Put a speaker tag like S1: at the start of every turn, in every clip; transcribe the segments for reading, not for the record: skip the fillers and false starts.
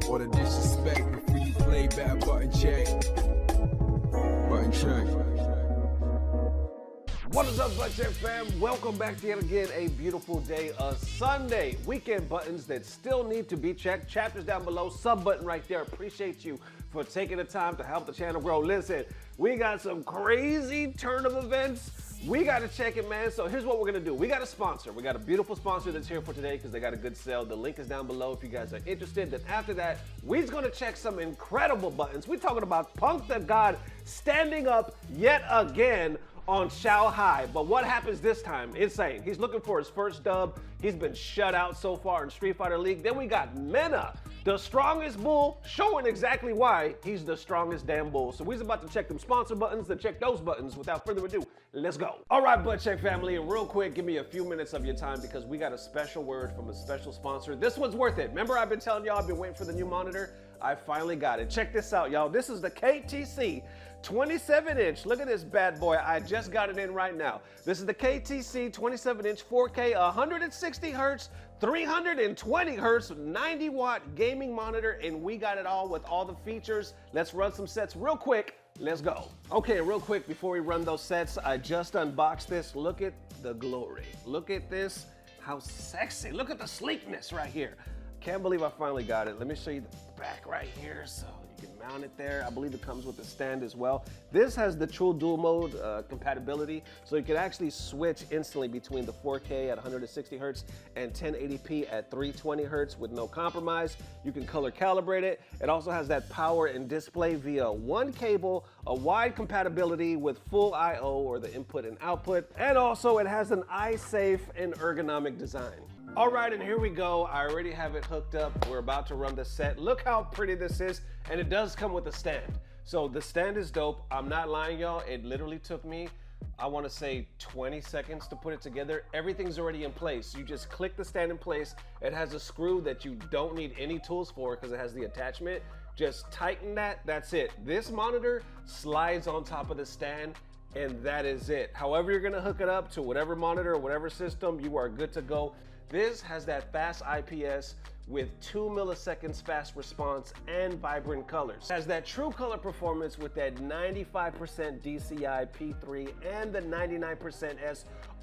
S1: or the disrespect before you play back. Button check. Button check.
S2: What is up, Button Check fam? Welcome back to yet again a beautiful day, a Sunday. Weekend buttons that still need to be checked. Chapters down below, sub button right there. Appreciate you for taking the time to help the channel grow. Listen, we got some crazy turn of events. We got to check it, man. So here's what we're going to do. We got a sponsor. We got a beautiful sponsor that's here for today because they got a good sale. The link is down below if you guys are interested. Then after that, we're going to check some incredible buttons. We're talking about Punk the God standing up yet again on Xiao Hai. But what happens this time? Insane. He's looking for his first dub. He's been shut out so far in Street Fighter League. Then we got Mena, the strongest bull, showing exactly why he's the strongest damn bull. So we're about to check them sponsor buttons, then check those buttons. Without further ado, let's go. All right, Butt Check family, and real quick, give me a few minutes of your time because we got a special word from a special sponsor. This one's worth it. Remember I've been telling y'all I've been waiting for the new monitor? I finally got it. Check this out, y'all. This is the KTC 27-inch. Look at this bad boy. I just got it in right now. This is the KTC 27-inch 4K 160 hertz 320 hertz 90-watt gaming monitor, and we got it all with all the features. Let's run some sets real quick. Let's go. Okay, real quick before we run those sets, I just unboxed this. Look at the glory. Look at this. How sexy. Look at the sleekness right here. Can't believe I finally got it. Let me show you the back right here so you can mount it there. I believe it comes with a stand as well. This has the true dual mode compatibility, so you can actually switch instantly between the 4K at 160 hertz and 1080p at 320 hertz with no compromise. You can color calibrate it. It also has that power and display via one cable, a wide compatibility with full I/O or the input and output, and also it has an eye-safe and ergonomic design. All right, and here we go. I already have it hooked up. We're about to run the set. Look how pretty this is, and it does come with a stand. So the stand is dope. I'm not lying, y'all. It literally took me, I want to say 20 seconds to put it together. Everything's already in place. You just click the stand in place. It has a screw that you don't need any tools for because it has the attachment. Just tighten that, that's it. This monitor slides on top of the stand, and that is it. However you're gonna hook it up to whatever monitor or whatever system, you are good to go. This has that fast IPS with 2 milliseconds fast response and vibrant colors. It has that true color performance with that 95% DCI P3 and the 99%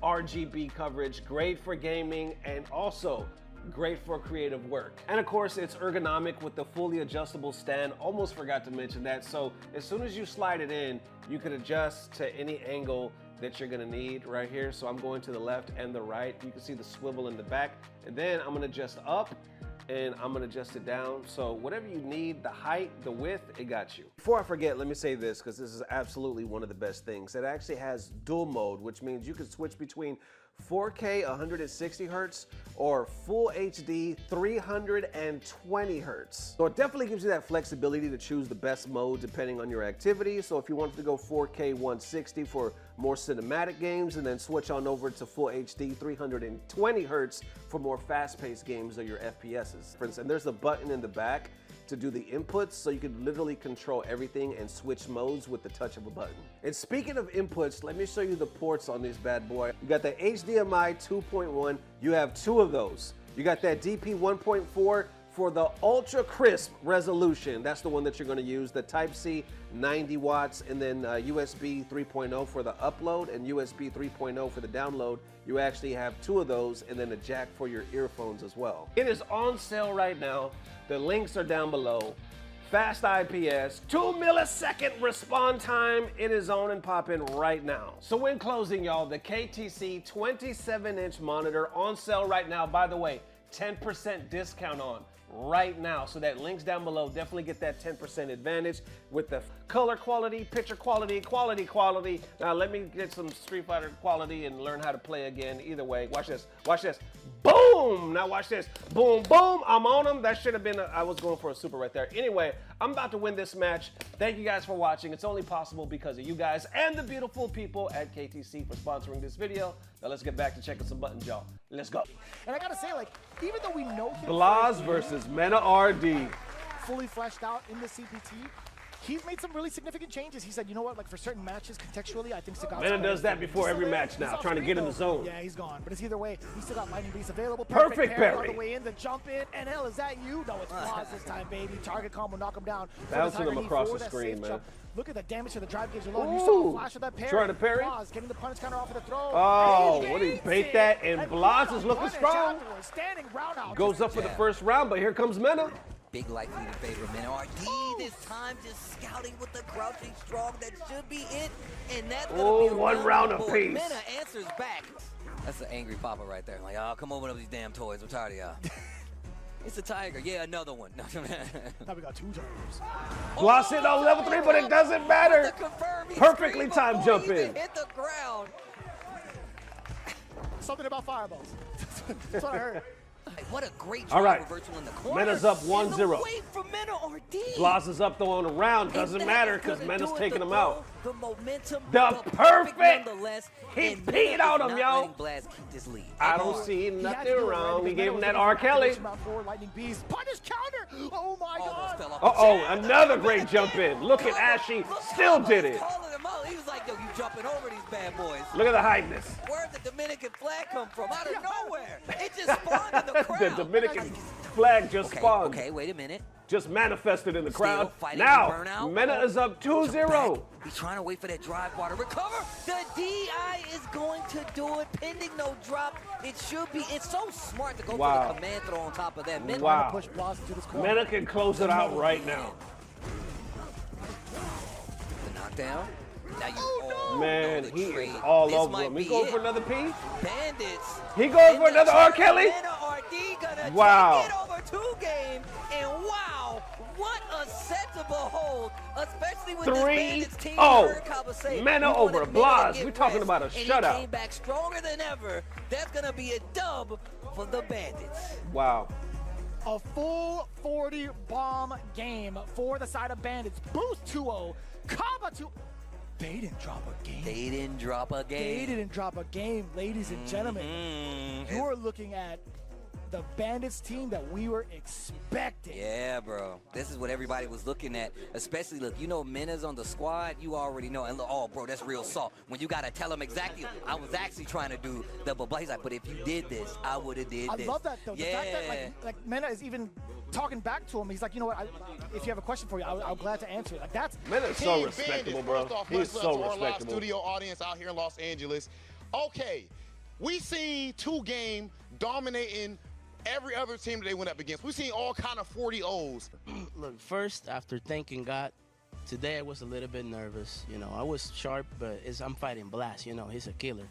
S2: sRGB coverage. Great for gaming and also great for creative work. And of course, it's ergonomic with the fully adjustable stand. Almost forgot to mention that. So as soon as you slide it in, you can adjust to any angle that you're gonna need right here. So I'm going to the left and the right. You can see the swivel in the back. And then I'm gonna adjust up and I'm gonna adjust it down. So whatever you need, the height, the width, it got you. Before I forget, let me say this, because this is absolutely one of the best things. It actually has dual mode, which means you can switch between 4K 160 hertz or full HD 320 hertz. So it definitely gives you that flexibility to choose the best mode depending on your activity. So if you wanted to go 4K 160 for more cinematic games and then switch on over to full HD 320 hertz for more fast-paced games or your FPSs. And there's a button in the back to do the inputs, so you can literally control everything and switch modes with the touch of a button. And speaking of inputs, let me show you the ports on this bad boy. You got the HDMI 2.1, you have 2 of those. You got that DP 1.4 for the ultra crisp resolution. That's the one that you're gonna use. The Type-C 90 watts, and then USB 3.0 for the upload and USB 3.0 for the download. You actually have 2 of those, and then a jack for your earphones as well. It is on sale right now. The links are down below. Fast IPS, 2 millisecond respawn time. It is on and popping right now. So in closing, y'all, the KTC 27-inch monitor on sale right now. By the way, 10% discount on right now. So that link's down below. Definitely get that 10% advantage with the color quality, picture quality, quality. Now let me get some Street Fighter quality and learn how to play again. Either way, watch this, watch this. Boom! Now watch this. Boom, boom, I'm on him. That should have been, I was going for a super right there. Anyway, I'm about to win this match. Thank you guys for watching. It's only possible because of you guys and the beautiful people at KTC for sponsoring this video. Now let's get back to checking some buttons, y'all. Let's go.
S3: And I gotta say, like, even though we know him
S2: Blaz versus MenaRD.
S3: fully fleshed out in the CPT, he's made some really significant changes. He said, you know what, like for certain matches, contextually, I think Sagat's
S2: Mena does that before every match now, trying to get in the zone.
S3: Yeah, he's gone. But it's either way, he's still got Lightning Beast available.
S2: Perfect parry.
S3: On the way in, the jump in. NL, is that you? No, it's Blaz this time, baby. Target combo, knock him down.
S2: Bouncing him across the screen, man.
S3: Look at the damage to the drive gauge alone. You saw a flash of that parry.
S2: Trying to parry.
S3: Blaz getting the punish counter off of the throw.
S2: Oh, what did he bait that? And Blaz is looking strong.
S3: Standing roundhouse.
S2: Goes up for the first round, but here comes Mena.
S4: Big likely to favor MenaRD this time, just scouting with the crouching strong. That should be it. And that's gonna be
S2: one round apiece.
S4: Mena answers back. That's an angry papa right there. Like, oh, come open up these damn toys. I'm tired of y'all. It's a tiger. Yeah, another one.
S3: Now we got 2 tigers.
S2: Blaz it on level 3, but it doesn't matter. Perfectly timed jump in.
S4: Hit the ground.
S3: Something about fireballs. That's what I heard.
S4: What a great
S2: All right.
S4: reversal in the corner.
S2: Mena's up 1-0.
S4: Wait for MenaRD.
S2: Blaz is up though on the round. Doesn't matter because Mena's taking him out.
S4: The momentum,
S2: The perfect.
S4: nonetheless.
S2: He
S4: And
S2: peed
S4: Mena
S2: on
S4: is
S2: him,
S4: not
S2: yo.
S4: letting Blaz keep this lead.
S2: I don't see nothing wrong. He gave him that R. Kelly.
S3: Lightning Beast. Punish counter. Oh my
S4: Almost
S3: God.
S4: fell off the
S2: Uh-oh, another great jump in. Look at Ashy, still did it.
S4: Calling him out. He was like, yo, you jumping over these bad boys.
S2: Look at the heightness.
S4: Where'd the Dominican flag come from? Out of nowhere. It just spawned in the crowd.
S2: The Dominican flag just spawned.
S4: Okay, wait a minute.
S2: Just manifested in the crowd.
S4: fighting
S2: Now,
S4: the burnout.
S2: Mena is up 2-0.
S4: He's trying to wait for that drive bar to recover. The DI is going to do it, pending no drop. It should be. It's so smart to go for the command throw on top of that. Mena
S2: Wow.
S3: Push Blaz to this corner.
S2: Mena can close it out right now.
S4: The knockdown. Now you
S2: Man,
S4: the
S2: he
S4: trade.
S2: is all
S4: This
S2: over
S4: might
S2: him. He
S4: be
S2: going
S4: it.
S2: for another P?
S4: Bandits.
S2: He going for another R. Kelly?
S4: MenaRD gonna
S2: Wow.
S4: take it over 2 games, and wow, what a set to behold, especially with this Bandits team.
S2: 3-0. Mena over Blaz. We're talking about a
S4: and
S2: shutout.
S4: He came back stronger than ever. That's gonna be a dub for the Bandits.
S2: Wow.
S3: A full 40 bomb game for the side of Bandits. Boost 2-0. Kaba 2. They didn't drop a game.
S4: They didn't drop a game.
S3: They didn't drop a game, ladies and gentlemen. You're looking at the Bandits team that we were expecting.
S4: Yeah, bro. This is what everybody was looking at. Especially, look, you know Mena's on the squad. You already know. And look, oh, bro, that's real salt. When you got to tell him exactly, I was actually trying to do the blah. He's like, but if you did this, I would have did this.
S3: I love that, though.
S4: Yeah.
S3: The fact that, like Mena is even talking back to him. He's like, you know what, if you have a question for you, I'm glad to answer it. Like, that's...
S2: Mena's so respectable, bro. He's so
S5: Our live
S2: respectable.
S5: studio audience out here in Los Angeles. Okay, we seen 2 game dominating every other team that they went up against. We seen all kind of 40-0s.
S6: Look, first, after thanking God, today I was a little bit nervous. You know, I was sharp, but I'm fighting Blaz. You know, he's a killer.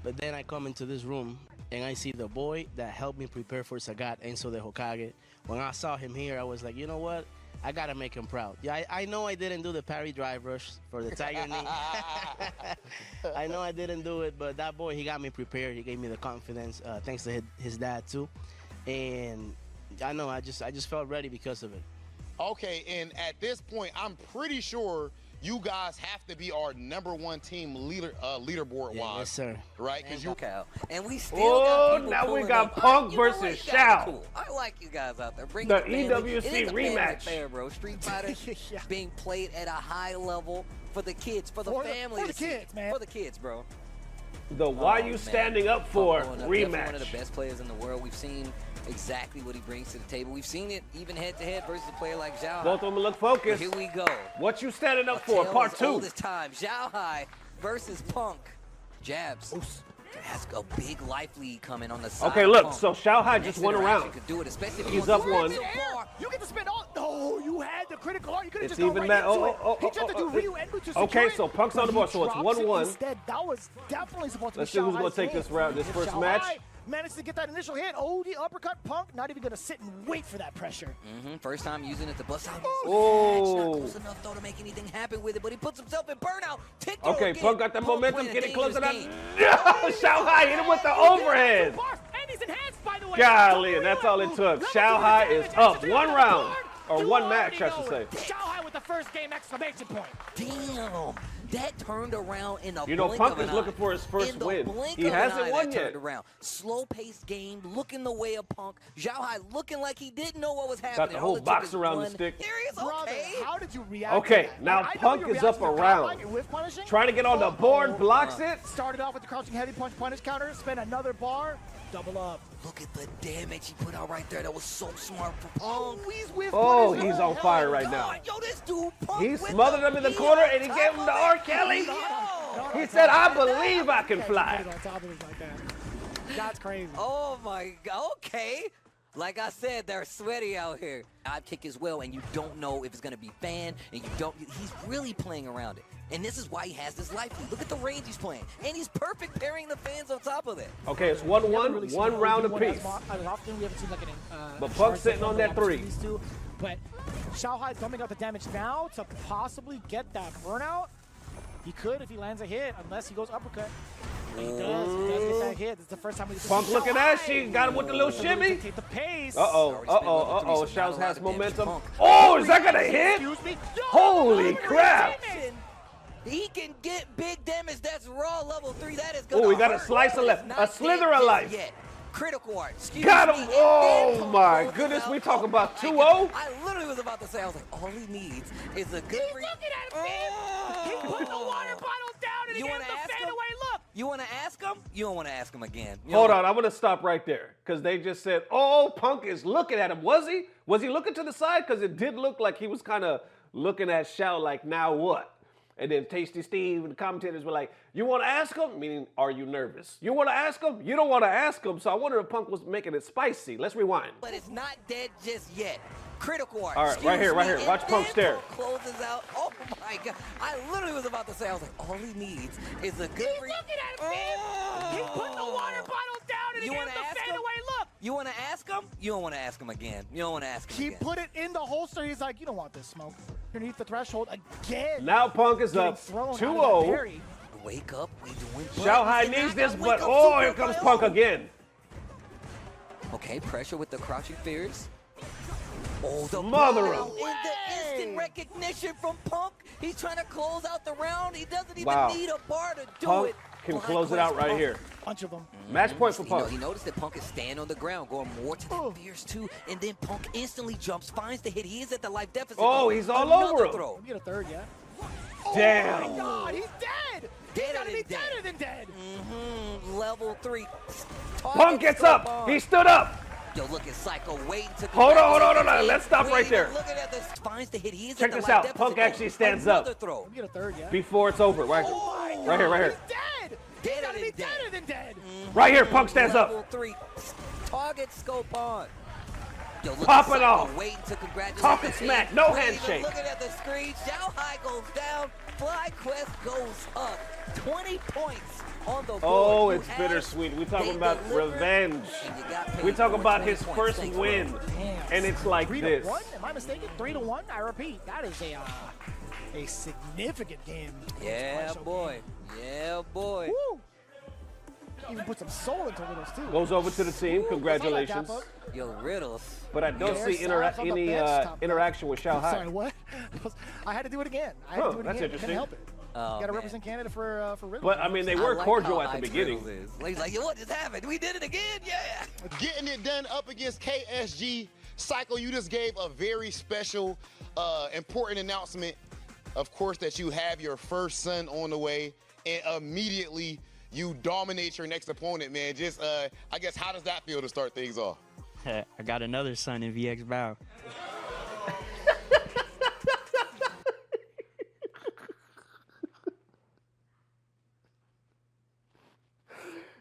S6: But then I come into this room, and I see the boy that helped me prepare for Sagat, Enzo de Hokage. When I saw him here, I was like, you know what? I got to make him proud. Yeah, I know I didn't do the parry drive rush for the Tiger knee. I know I didn't do it, but that boy, he got me prepared. He gave me the confidence, thanks to his dad, too. And I know I just felt ready because of it.
S5: Okay, and at this point, I'm pretty sure you guys have to be our #1 team leaderboard-wise.
S6: Yeah, yes, sir.
S5: Right? Because you.
S4: And we still
S2: Oh,
S4: got people
S2: now we
S4: pulling
S2: got
S4: up.
S2: Punk
S4: You know
S2: versus
S4: what? That's
S2: Xiao.
S4: cool. I like you guys out there. Bring
S2: The
S4: family.
S2: EWC
S4: It is a family
S2: rematch.
S4: affair, bro. Street Fighter
S3: Yeah.
S4: being played at a high level for the kids, for the family.
S3: For the
S4: to see.
S3: kids, man.
S4: For the kids, bro.
S2: The Why
S4: Oh,
S2: You
S4: man.
S2: Standing Up For
S4: Punk definitely one
S2: rematch.
S4: of the best players in the world. We've seen exactly what he brings to the table. We've seen it even head-to-head versus a player like Xiao Hai.
S2: Both of them look
S4: But
S2: focused.
S4: here we go.
S2: What you standing up
S4: A
S2: for?
S4: tale
S2: Part
S4: as
S2: 2.
S4: old as time. Xiao Hai versus Punk. Jabs. Has a big life lead coming on the side.
S2: Okay,
S4: of
S2: look,
S4: Punk.
S2: so Xiao Hai
S4: Next
S2: just won a
S4: interaction
S2: round.
S4: Could do it, especially if
S2: He's
S4: he
S2: up
S4: wants to
S2: one.
S4: go so far.
S3: You get to spin all... No, you had the critical art. You could have
S2: It's
S3: just gone
S2: even
S3: right
S2: that-
S3: into
S2: oh,
S3: it. He tried to do Ryu Enbu to secure
S2: Okay,
S3: it,
S2: so Punk's on
S3: but
S2: the
S3: he
S2: board, so it's
S3: drops it
S2: 1-1.
S3: Instead, that was definitely supposed to be
S2: Let's see who's
S3: Xiao
S2: gonna
S3: Hai's
S2: take
S3: game.
S2: this round, this
S3: If
S2: first
S3: Xiao
S2: match.
S3: Hai managed to get that initial hit. Oh, the uppercut. Punk not even going to sit and wait for that pressure.
S4: First time using it to bust out.
S2: Oh.
S4: Not close enough though to make anything happen with it, but he puts himself in burnout. Tick throw
S2: Okay,
S4: again.
S2: Punk got that momentum,
S4: playing a
S2: getting closer to that.
S4: dangerous
S2: Yeah, Xiao Hai hit him with the overhead.
S3: And he's enhanced, by the way.
S2: Golly, and that's all it took. Xiao Hai is up 1 round. Or
S3: You
S2: 1
S3: already
S2: match, I should
S3: know
S2: say.
S3: it. Xiao Hai with the first game exclamation point.
S4: Damn. That turned around in a
S2: You know,
S4: blink
S2: Punk
S4: of an
S2: is looking
S4: eye.
S2: for his first
S4: In the
S2: win.
S4: blink
S2: He
S4: of an
S2: hasn't
S4: eye,
S2: won
S4: that
S2: yet.
S4: turned around. Slow-paced game, looking the way of Punk. Xiao Hai looking like he didn't know what was happening.
S2: the whole
S4: All it took
S2: box
S4: is
S2: around the
S4: one.
S2: stick.
S4: Here he is,
S3: Brother,
S4: okay.
S3: how did you react
S2: Okay,
S3: to that?
S2: now
S3: I know
S2: Punk
S3: your
S2: is
S3: reaction
S2: up
S3: to the
S2: around.
S3: combine and whiff punishing.
S2: Trying to get on the board, blocks it.
S3: Started off with the crouching heavy punch punish counter, spin another bar, double up.
S4: Look at the damage he put out right there. That was so smart for Punk.
S3: Oh, he's whiff
S2: Oh,
S3: punishing.
S2: he's on fire right now.
S4: God, yo, this dude, Punk,
S2: He
S4: with
S2: smothered him in the corner and he gave him the R. Kelly. He said, I believe I can fly.
S3: Put it on top of him like that. That's crazy.
S4: Oh my God, okay. Like I said, they're sweaty out here. I'd kick as well, and you don't know if it's gonna be fan, and he's really playing around it. And this is why he has this life lead. Look at the range he's playing. And he's perfect pairing the fans on top of that.
S2: Okay, it's 1-1, one round apiece.
S3: Often we haven't seen like an
S2: But Punk's sitting on that 3.
S3: But Xiao Hai dumping out the damage now to possibly get that burnout. He could if he lands a hit, unless he goes uppercut. He does get that hit. It's the first time we
S2: Punk looking at she got him with the little shimmy.
S3: Take the pace.
S2: Uh-oh. Xiao has momentum. Oh, is that gonna hit?
S3: Excuse me.
S2: Holy crap.
S4: He can get big damage. That's raw level 3. That is gonna
S2: Oh, we got a
S4: hurt.
S2: slice of life, a slither of life.
S4: Yet. Critical art. Excuse
S2: Got
S4: me.
S2: him.
S4: And
S2: Oh
S4: then Punk
S2: my
S4: closes
S2: goodness,
S4: out.
S2: we talking about
S4: Oh my
S2: 2-0?
S4: God. I literally was about to say, I was like, all he needs is a good.
S3: He's looking at him, man. He put the water bottle down and he
S4: You
S3: gave
S4: wanna
S3: him
S4: ask
S3: the
S4: him?
S3: fadeaway look.
S4: You want to ask him? You don't want to ask him again. You
S2: Hold
S4: don't-
S2: on, I'm gonna stop right there because they just said, "Oh, Punk is looking at him." Was he? Was he looking to the side? Because it did look like he was kind of looking at Xiao like, "Now what?" And then Tasty Steve and the commentators were like, "You want to ask him?" Meaning, are you nervous? You want to ask him? You don't want to ask him. So I wonder if Punk was making it spicy. Let's rewind.
S4: But it's not dead just yet. Critical art.
S2: All right, right here, right here.
S4: And
S2: Watch Punk
S4: then
S2: stare.
S4: Punk closes out. Oh my God! I literally was about to say, I was like, all he needs is a good.
S3: He's looking at him, man. He put the water bottle down and he
S4: You
S3: gave him
S4: wanna
S3: the
S4: ask him?
S3: fadeaway look.
S4: You want to ask him? You don't want to ask him again. You don't want to ask him
S3: He
S4: again.
S3: put it in the holster. He's like, you don't want this smoke. Underneath the threshold again.
S2: Now Punk is
S3: Getting
S2: up
S3: thrown out of that
S2: 2-0.
S3: parry.
S4: Wake up. We doing
S2: Xiao Hai
S4: buttons and
S2: needs
S4: I
S2: this,
S4: got
S2: but
S4: wake up
S2: oh,
S4: super
S2: here comes
S4: by
S2: Punk
S4: all.
S2: again.
S4: Okay, pressure with the crouching fears. Oh, the
S2: Mother
S4: wow,
S2: of-
S4: and the instant recognition from Punk. He's trying to close out the round. He doesn't even
S2: Wow.
S4: need a bar to do
S2: Punk
S4: it.
S2: can
S4: Black
S2: close it out
S4: Quest
S2: right
S4: Punk.
S2: here.
S3: Bunch of them.
S2: Match point for
S4: You know,
S2: Punk.
S4: he noticed that Punk is staying on the ground, going more to the fears too, and then Punk instantly jumps, finds the hit. He is at the life deficit.
S2: Oh,
S4: though.
S2: he's all
S4: Another
S2: over him.
S4: throw.
S3: Let me get a third, yeah.
S2: Damn.
S3: Oh my God, he's dead. He's
S4: Deader
S3: gotta be
S4: than dead.
S3: deader than dead.
S4: Level 3.
S2: Punk gets up. He stood up.
S4: Yo, look at Psycho waiting to.
S2: Hold on.
S4: congratulate
S2: Let's stop
S4: the
S2: right
S4: team.
S2: there.
S4: Looking at this, finds the hit. He is
S2: Check
S4: at the
S2: this
S4: life
S2: out.
S4: deficit,
S2: Punk
S4: though.
S2: actually stands up.
S4: Another throw.
S3: Let me get a third, yeah.
S2: Before it's over. Right here. Right here, right here.
S3: He's dead. He's
S4: Deader
S3: gotta be
S4: than dead.
S3: deader than dead.
S2: Right here, Punk stands
S4: Level
S2: up.
S4: 3. Target scope on. Yo, look
S2: Pop
S4: at
S2: it
S4: Psycho
S2: off.
S4: waiting to congratulate
S2: Pop
S4: the
S2: and
S4: team.
S2: smack. No
S4: Without even
S2: handshake.
S4: Looking at the screen, Xiao Hai goes down. Fly Quest goes up. 20 points on the board.
S2: Oh,
S4: You
S2: it's
S4: have-
S2: bittersweet. We're talking
S4: they
S2: about
S4: delivered,
S2: revenge.
S4: and you got paid
S2: We're talking
S4: for
S2: about
S4: 20
S2: his
S4: points.
S2: first
S4: Thanks,
S2: win.
S4: bro.
S3: Damn.
S2: And it's like
S3: 3-1?
S2: this.
S3: Am I mistaken? 3-1? I repeat, that is a significant game.
S4: Yeah, boy. Yeah, boy.
S3: Woo! Even put some soul into Riddles too.
S2: Goes over to the team. Congratulations.
S3: That's all
S4: Yo, Riddles.
S2: But I don't
S3: Yeah,
S2: see
S3: Styles on the
S2: any
S3: bench, top
S2: interaction with Xiao
S3: Sorry,
S2: Hai.
S3: what? I had to do it again. I had
S2: Huh,
S3: to do it
S2: that's
S3: again.
S2: interesting.
S3: Couldn't help it.
S4: Oh,
S3: Got to
S4: man.
S3: represent Canada for Riddles.
S2: But I mean, they were
S4: I like
S2: cordial
S4: how
S2: at the
S4: high
S2: beginning.
S4: Riddles is. He's like, yo, what just happened? We did it again? Yeah.
S5: Getting it done up against KSG. Psycho, you just gave a very special, important announcement. Of course, that you have your first son on the way, and immediately you dominate your next opponent, man. Just, I guess, how does that feel to start things off?
S7: I got another son in VX Bow.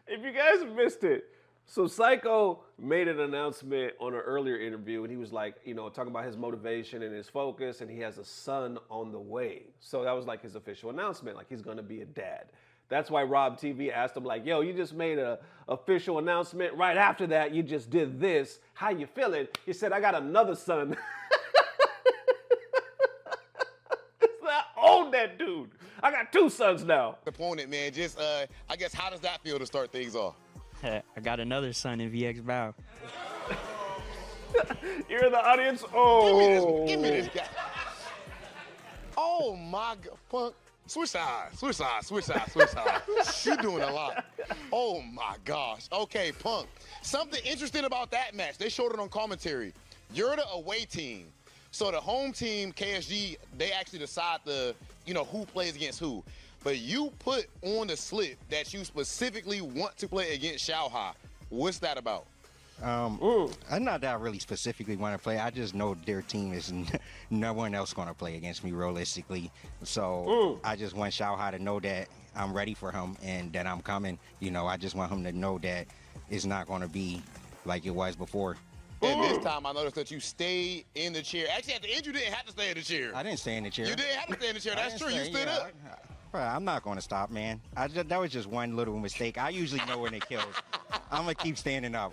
S2: If you guys missed it, so Psycho made an announcement on an earlier interview, and he was like, you know, talking about his motivation and his focus, and he has a son on the way. So that was like his official announcement, like he's gonna be a dad. That's why Rob TV asked him, like, yo, you just made a official announcement. Right after that, you just did this. How you feeling? He said, I got another son. I own that dude. I got 2 sons now.
S5: Opponent, man. Just, I guess, how does that feel to start things off?
S7: I got another son in VX Bow.
S2: You're in the audience. Oh.
S5: Give me this guy. Oh my God, Punk. Switch sides. You're doing a lot. Oh my gosh. Okay, Punk. Something interesting about that match. They showed it on commentary. You're the away team. So the home team, KSG, they actually decide who plays against who. But you put on the slip that you specifically want to play against Xiao Hai. What's that about?
S8: I'm not that I really specifically want to play. I just know their team is no one else going to play against me realistically. So I just want Xiao Hai to know that I'm ready for him and that I'm coming. I just want him to know that it's not going to be like it was before.
S5: And this time I noticed that you stayed in the chair. Actually, at the end, you didn't have to stay in the chair.
S8: I didn't stay in the chair.
S5: You didn't have to stay in the chair. That's true. You stood up.
S8: Bro, I'm not going to stop, man. That was just one little mistake. I usually know when it kills. I'm going to keep standing up.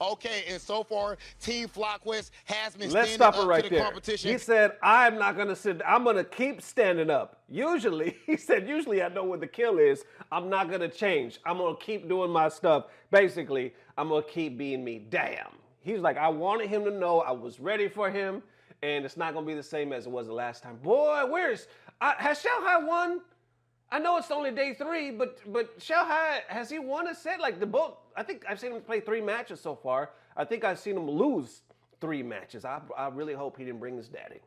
S5: Okay, and so far, Team FlyQuest has been
S2: Let's
S5: standing
S2: stop it
S5: up
S2: right
S5: to the
S2: there.
S5: competition.
S2: He said, I'm not going to sit. I'm going to keep standing up. Usually, he said, usually I know what the kill is. I'm not going to change. I'm going to keep doing my stuff. Basically, I'm going to keep being me. Damn. He's like, I wanted him to know I was ready for him, and it's not going to be the same as it was the last time. Boy, has Xiao Hai won? I know it's only day 3, but Xiao Hai, has he won a set? Like I think I've seen him play 3 matches so far. I think I've seen him lose 3 matches. I really hope he didn't bring his daddy.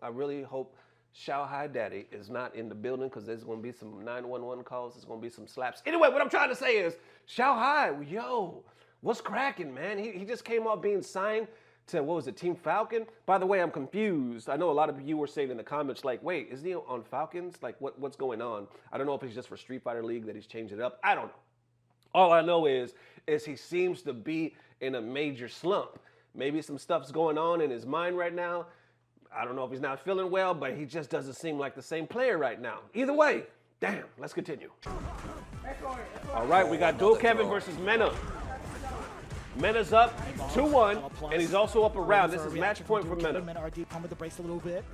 S2: I really hope Xiao Hai daddy is not in the building because there's going to be some 911 calls. There's going to be some slaps. Anyway, what I'm trying to say is, Xiao Hai, yo, what's cracking, man? He just came off being signed to, what was it, Team Falcon? By the way, I'm confused. I know a lot of you were saying in the comments, like, wait, isn't he on Falcons? Like, what's going on? I don't know if it's just for Street Fighter League that he's changed it up. I don't know. All I know is he seems to be in a major slump. Maybe some stuff's going on in his mind right now. I don't know if he's not feeling well, but he just doesn't seem like the same player right now. Either way, damn, let's continue. All right, we got Dual Kevin versus Mena. Mena's up 2-1, and he's also up around. This is match point for Mena.
S3: MenaRD pump with the brakes a little bit.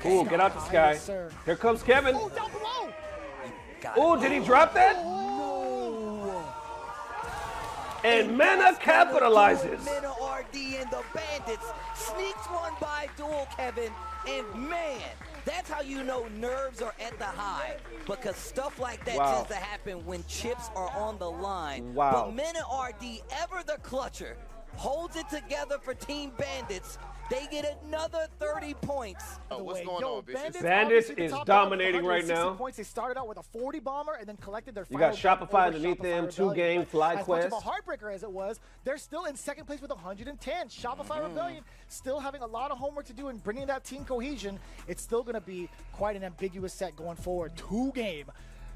S2: Ooh, get out the sky.
S3: Yes, sir.
S2: Here comes Kevin.
S3: Oh, down below.
S2: Ooh, did he drop that?
S3: No.
S2: And Mena capitalizes.
S4: MenaRD and the Bandits sneaks one by Dual Kevin, and man, that's how you know nerves are at the high, because stuff like that tends to happen when chips are on the line.
S2: Wow.
S4: But MenaRD, ever the clutcher, holds it together for Team Bandits. They get another 30 points.
S5: Oh, what's going on, Vicious?
S2: Bandits is dominating right now.
S3: Points. They started out with a 40 bomber and then collected their
S2: You
S3: final
S2: got Shopify
S3: over
S2: underneath
S3: Shopify
S2: them,
S3: Rebellion.
S2: 2-game fly
S3: As
S2: quest.
S3: much of a heartbreaker as it was, they're still in second place with 110. Shopify Rebellion still having a lot of homework to do and bringing that team cohesion. It's still going to be quite an ambiguous set going forward. 2-game.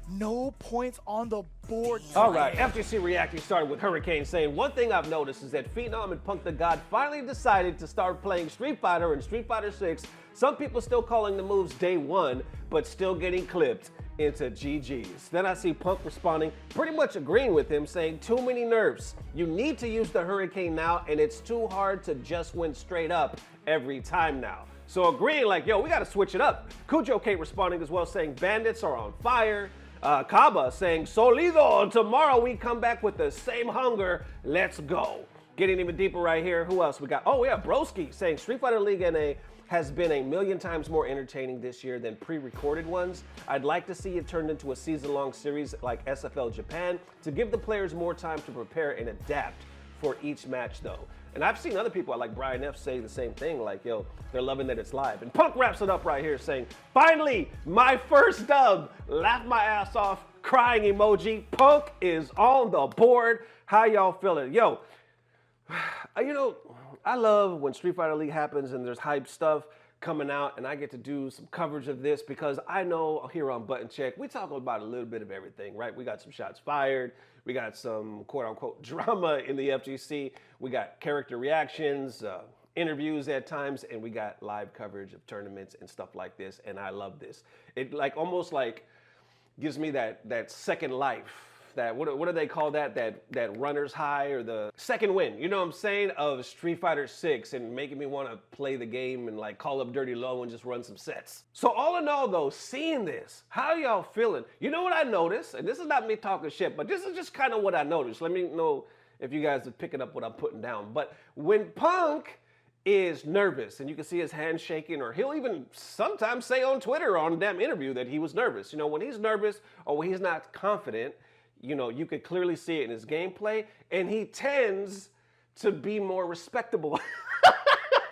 S3: No points on the board.
S2: All right, FGC Reacting started with Hurricane saying, one thing I've noticed is that Phenom and Punk the God finally decided to start playing Street Fighter and Street Fighter 6. Some people still calling the moves day 1, but still getting clipped into GG's. Then I see Punk responding, pretty much agreeing with him, saying, too many nerfs. You need to use the Hurricane now, and it's too hard to just win straight up every time now. So agreeing like, yo, we got to switch it up. Kujo Kate responding as well, saying, Bandits are on fire. Kaba saying, Solido, tomorrow we come back with the same hunger. Let's go. Getting even deeper right here. Who else we got? Oh, yeah, Broski saying Street Fighter League NA has been a million times more entertaining this year than pre-recorded ones. I'd like to see it turned into a season-long series like SFL Japan to give the players more time to prepare and adapt for each match, though. And I've seen other people like Brian F say the same thing, like, yo, they're loving that it's live. And Punk wraps it up right here saying, finally, my first dub. Laugh my ass off, crying emoji. Punk is on the board. How y'all feeling? Yo, you know, I love when Street Fighter League happens and there's hype stuff coming out and I get to do some coverage of this because I know here on Button Check, we talk about a little bit of everything, right? We got some shots fired. We got some quote-unquote drama in the FGC. We got character reactions, interviews at times, and we got live coverage of tournaments and stuff like this, and I love this. It like almost like gives me that second life, that what do they call that runner's high or the second win, you know what I'm saying, of Street Fighter 6 and making me want to play the game and like call up Dirty Low and just run some sets. So all in all though, seeing this, how y'all feeling? You know what I noticed, and this is not me talking shit, but this is just kind of what I noticed. Let me know if you guys are picking up what I'm putting down. But when Punk is nervous, and you can see his hand shaking, or he'll even sometimes say on Twitter on damn interview that he was nervous. You know, when he's nervous or when he's not confident, you know, you could clearly see it in his gameplay, and he tends to be more respectable.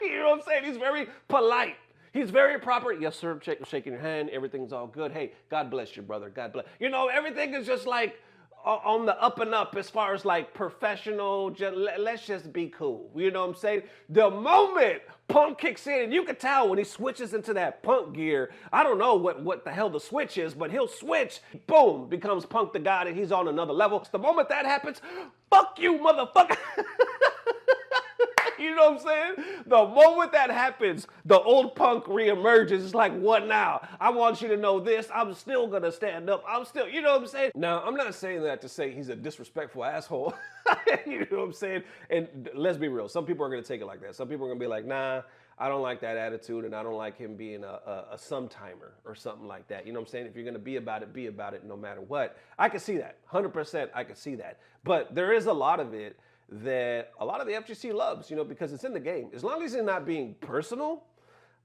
S2: You know what I'm saying? He's very polite. He's very proper. Yes, sir, shaking your hand. Everything's all good. Hey, God bless you, brother. God bless. You know, everything is just like on the up and up as far as like professional. Let's just be cool. You know what I'm saying? The moment Punk kicks in, and you can tell when he switches into that Punk gear, I don't know what the hell the switch is, but he'll switch, boom, becomes Punk the guy, and he's on another level. The moment that happens, fuck you, motherfucker. You know what I'm saying? The moment that happens, the old Punk reemerges. It's like, what now? I want you to know this. I'm still going to stand up. I'm still, you know what I'm saying? Now, I'm not saying that to say he's a disrespectful asshole. You know what I'm saying? And let's be real. Some people are going to take it like that. Some people are going to be like, nah, I don't like that attitude, and I don't like him being a sometimer or something like that. You know what I'm saying? If you're going to be about it no matter what. I can see that. 100% I can see that. But there is a lot of it that a lot of the FGC loves, you know, because it's in the game. As long as it's not being personal,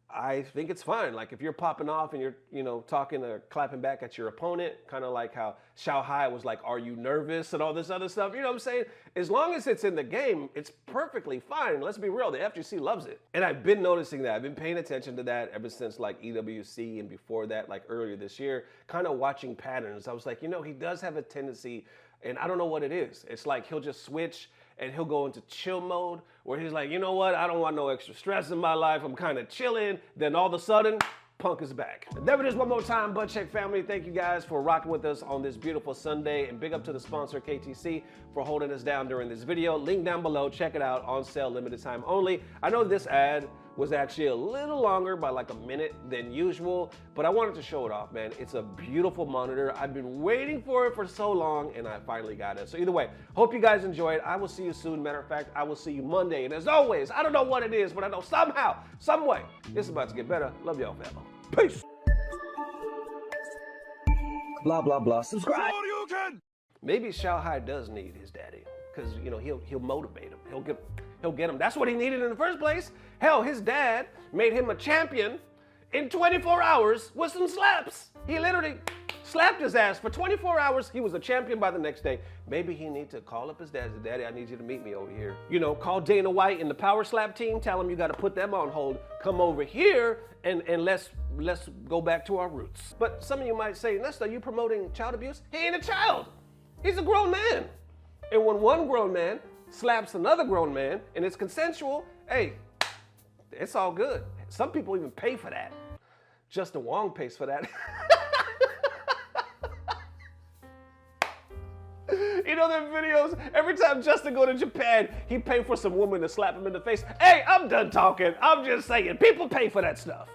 S2: I think it's fine. Like if you're popping off and you're, you know, talking or clapping back at your opponent, kind of like how Xiao Hai was like, are you nervous and all this other stuff, you know what I'm saying? As long as it's in the game, it's perfectly fine. Let's be real, the FGC loves it. And I've been noticing that. I've been paying attention to that ever since like EWC and before that, like earlier this year, kind of watching patterns. I was like, you know, he does have a tendency, and I don't know what it is. It's like he'll just switch and he'll go into chill mode where he's like, you know what? I don't want no extra stress in my life. I'm kind of chilling. Then all of a sudden, Punk is back. And there it is one more time, Butt Check family. Thank you guys for rocking with us on this beautiful Sunday. And big up to the sponsor, KTC, for holding us down during this video. Link down below. Check it out. On sale, limited time only. I know this ad was actually a little longer by like a minute than usual, but I wanted to show it off, man. It's a beautiful monitor. I've been waiting for it for so long, and I finally got it. So either way, hope you guys enjoyed. I will see you soon. Matter of fact, I will see you Monday. And as always, I don't know what it is, but I know somehow, some way, it's about to get better. Love y'all, family. Peace.
S9: Blah, blah, blah. Subscribe.
S2: Maybe Xiao Hai does need his daddy, because, you know, he'll motivate him. He'll get him. That's what he needed in the first place. Hell, his dad made him a champion in 24 hours with some slaps. He literally slapped his ass for 24 hours. He was a champion by the next day. Maybe he needs to call up his dad. Say, Daddy, I need you to meet me over here. You know, call Dana White and the Power Slap team. Tell him you got to put them on hold. Come over here and let's go back to our roots. But some of you might say, Nesta, are you promoting child abuse? He ain't a child. He's a grown man. And when one grown man slaps another grown man and it's consensual, hey, it's all good. Some people even pay for that. Justin Wong pays for that. You know them videos? Every time Justin go to Japan, he pay for some woman to slap him in the face. Hey, I'm done talking. I'm just saying, people pay for that stuff.